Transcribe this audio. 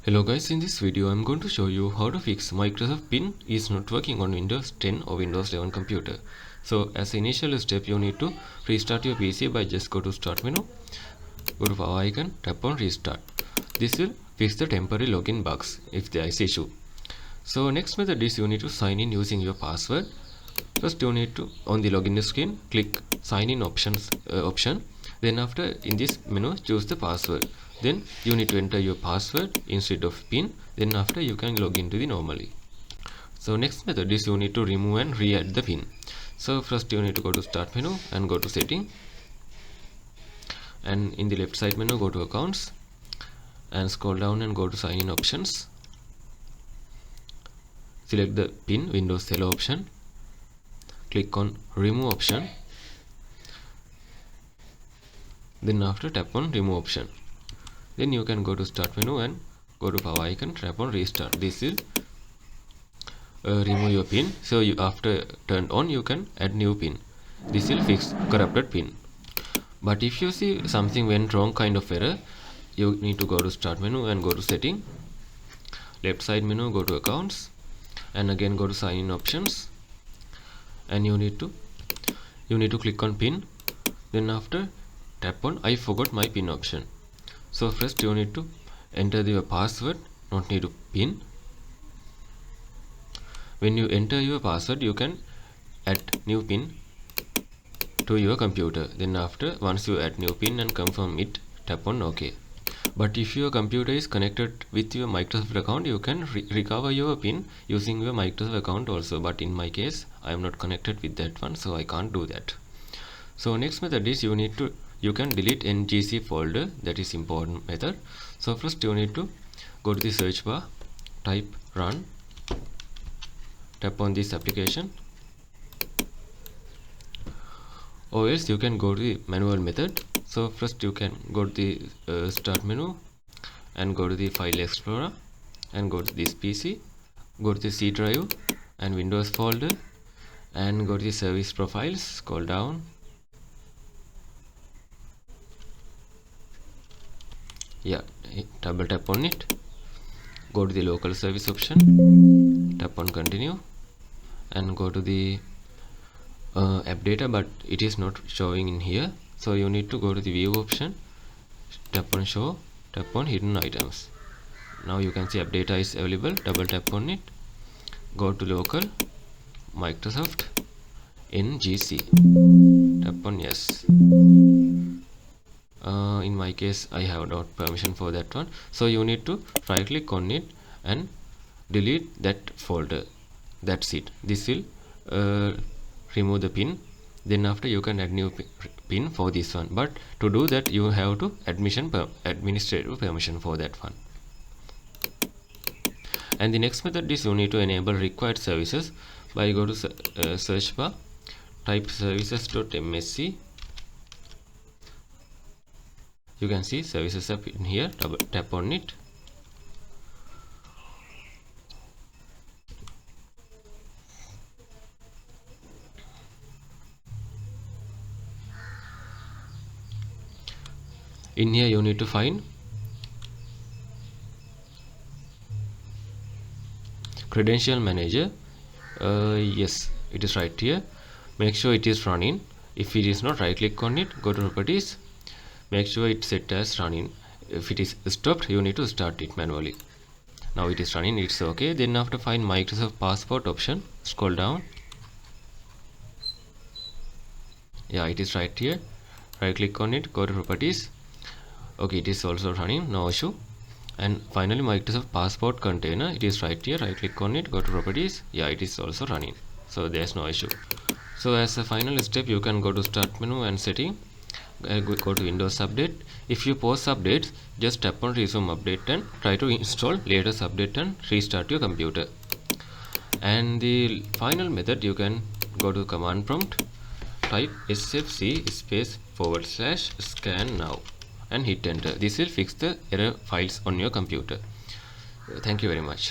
Hello guys, in this video I'm going to show you how to fix Microsoft Pin is not working on Windows 10 or Windows 11 computer. So as initial step you need to restart your PC by just go to start menu, go to power icon, tap on restart. This will fix the temporary login bugs if there is issue. So next method is you need to sign in using your password. First you need to, on the login screen, click sign in option. Then after in this menu choose the password. Then you need to enter your password instead of pin. Then after you can log into the normally. So next method is you need to remove and re-add the pin. So first you need to go to start menu and go to setting. And in the left side menu go to accounts and scroll down and go to sign in options. Select the pin Windows Hello option. Click on remove option. Then after tap on remove option. Then you can go to start menu and go to power icon, tap on restart. This will remove your pin. So you, after turned on you can add new pin. This will fix corrupted pin. But if you see something went wrong kind of error, you need to go to start menu and go to setting. Left side menu go to accounts and again go to sign in options. And you need to click on pin. Then after tap on I forgot my pin option. So first you need to enter your password, not need to pin. When you enter your password you can add new pin to your computer. Then after once you add new pin and confirm it, tap on OK. But if your computer is connected with your Microsoft account, you can recover your pin using your Microsoft account also. But in my case I am not connected with that one, so I can't do that. So next method is you can delete ngc folder. That is important method. So first you need to go to the search bar, type run, tap on this application, or else you can go to the manual method. So first you can go to the start menu and go to the file explorer and go to this PC, go to the C drive and Windows folder and go to the service profiles, scroll down. Yeah, double tap on it, go to the local service option, tap on continue and go to the app data, but it is not showing in here. So you need to go to the view option, tap on show, tap on hidden items. Now you can see app data is available, double tap on it, go to local Microsoft NGC, tap on yes. In my case I have not permission for that one, so you need to right click on it and delete that folder. That's it. This will remove the pin. Then after you can add new pin for this one, but to do that you have to administrative permission for that one. And the next method is you need to enable required services by go to search bar, type services.msc. You can see services up in here, double tap on it. In here you need to find credential manager. Yes, it is right here. Make sure it is running. If it is not, right click on it, go to properties, make sure it's set as running. If it is stopped, you need to start it manually. Now it is running, it's okay. Then after find Microsoft passport option, scroll down. Yeah, it is right here. Right click on it, go to properties. Okay, it is also running, no issue. And finally Microsoft passport container, it is right here. Right click on it, go to properties. Yeah, it is also running, so there's no issue. So as a final step you can go to start menu and setting, go to Windows Update. If you pause updates, just tap on resume update and try to install latest update and restart your computer. And the final method, you can go to command prompt, type sfc /scan now and hit enter. This will fix the error files on your computer. Thank you very much.